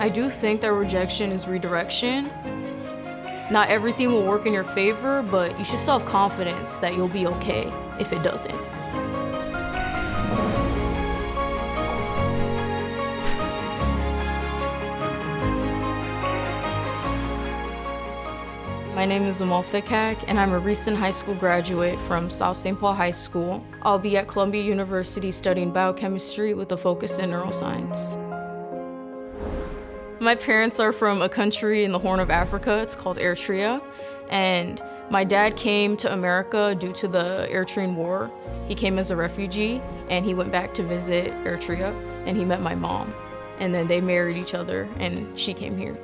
I do think that rejection is redirection. Not everything will work in your favor, but you should still have confidence that you'll be okay if it doesn't. My name is Amal, and I'm a recent high school graduate from South St. Paul High School. I'll be at Columbia University studying biochemistry with a focus in neuroscience. My parents are from a country in the Horn of Africa. It's called Eritrea. And my dad came to America due to the Eritrean War. He came as a refugee, and he went back to visit Eritrea, and he met my mom. And then they married each other, and she came here.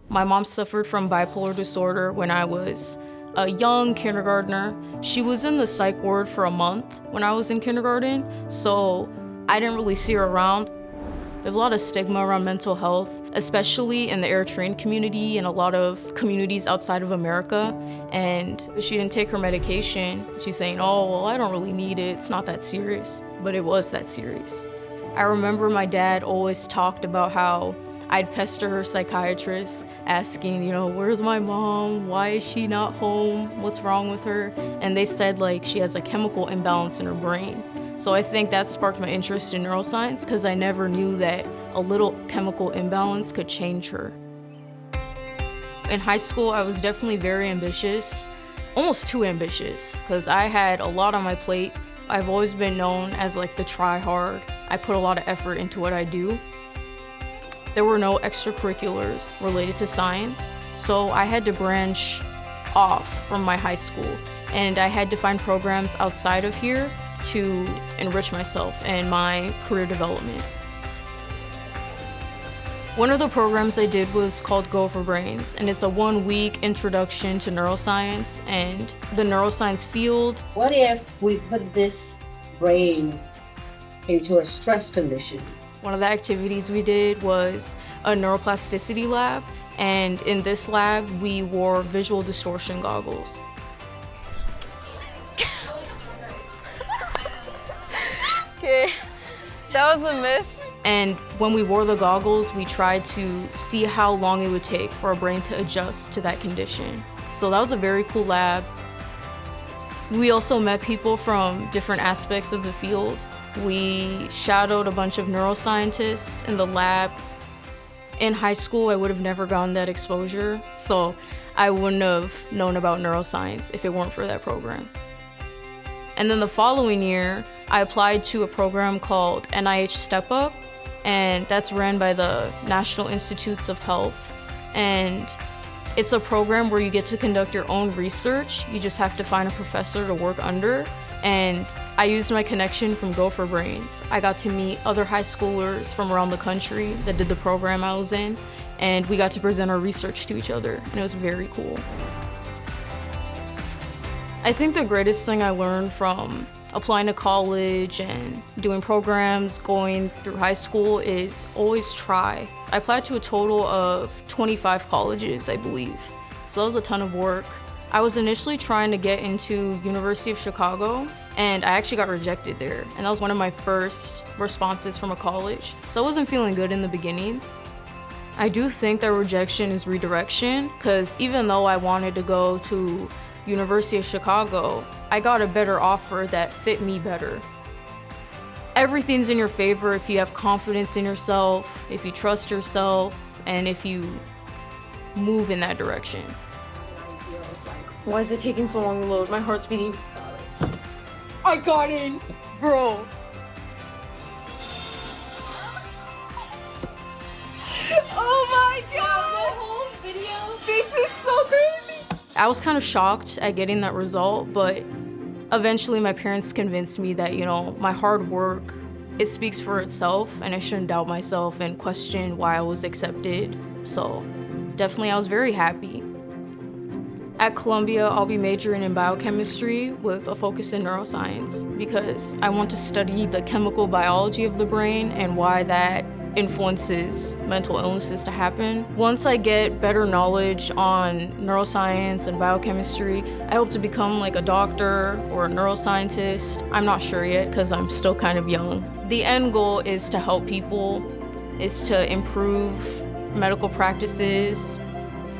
My mom suffered from bipolar disorder when I was a young kindergartner. She was in the psych ward for a month when I was in kindergarten, so I didn't really see her around. There's a lot of stigma around mental health, especially in the Eritrean community and a lot of communities outside of America. And she didn't take her medication. She's saying, oh, well, I don't really need it. It's not that serious. But it was that serious. I remember my dad always talked about how I'd pester her psychiatrist asking, where's my mom? Why is she not home? What's wrong with her? And they said she has a chemical imbalance in her brain. So I think that sparked my interest in neuroscience because I never knew that a little chemical imbalance could change her. In high school, I was definitely very ambitious, almost too ambitious, because I had a lot on my plate. I've always been known as the try hard. I put a lot of effort into what I do. There were no extracurriculars related to science, so I had to branch off from my high school, and I had to find programs outside of here to enrich myself and my career development. One of the programs I did was called Go for Brains, and it's a 1-week introduction to neuroscience and the neuroscience field. What if we put this brain into a stress condition? One of the activities we did was a neuroplasticity lab, and in this lab, we wore visual distortion goggles. Okay, that was a miss. And when we wore the goggles, we tried to see how long it would take for our brain to adjust to that condition. So that was a very cool lab. We also met people from different aspects of the field. We shadowed a bunch of neuroscientists in the lab. In high school, I would have never gotten that exposure, so I wouldn't have known about neuroscience if it weren't for that program. And then the following year, I applied to a program called NIH Step Up, and that's ran by the National Institutes of Health. And it's a program where you get to conduct your own research. You just have to find a professor to work under. And I used my connection from Go for Brains. I got to meet other high schoolers from around the country that did the program I was in, and we got to present our research to each other, and it was very cool. I think the greatest thing I learned from applying to college and doing programs going through high school is always try. I applied to a total of 25 colleges, I believe, so that was a ton of work. I was initially trying to get into University of Chicago, and I actually got rejected there, and that was one of my first responses from a college, so I wasn't feeling good in the beginning. I do think that rejection is redirection, because even though I wanted to go to University of Chicago, I got a better offer that fit me better. Everything's in your favor if you have confidence in yourself, if you trust yourself, and if you move in that direction. Why is it taking so long to load? My heart's beating. I got in, bro. Oh my god! The whole video? This is so crazy! I was kind of shocked at getting that result, but eventually my parents convinced me that, my hard work, it speaks for itself, and I shouldn't doubt myself and question why I was accepted. So definitely I was very happy. At Columbia, I'll be majoring in biochemistry with a focus in neuroscience because I want to study the chemical biology of the brain and why that influences mental illnesses to happen. Once I get better knowledge on neuroscience and biochemistry, I hope to become a doctor or a neuroscientist. I'm not sure yet because I'm still kind of young. The end goal is to help people is to improve medical practices.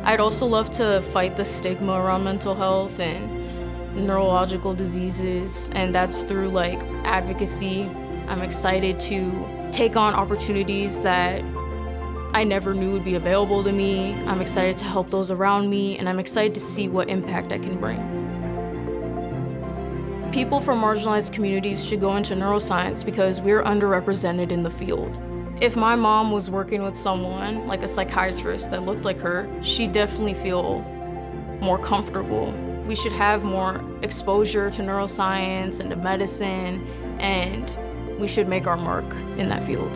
I'd also love to fight the stigma around mental health and neurological diseases, and that's through like advocacy. I'm excited to take on opportunities that I never knew would be available to me. I'm excited to help those around me, and I'm excited to see what impact I can bring. People from marginalized communities should go into neuroscience because we're underrepresented in the field. If my mom was working with someone, like a psychiatrist that looked like her, she'd definitely feel more comfortable. We should have more exposure to neuroscience and to medicine, and we should make our mark in that field.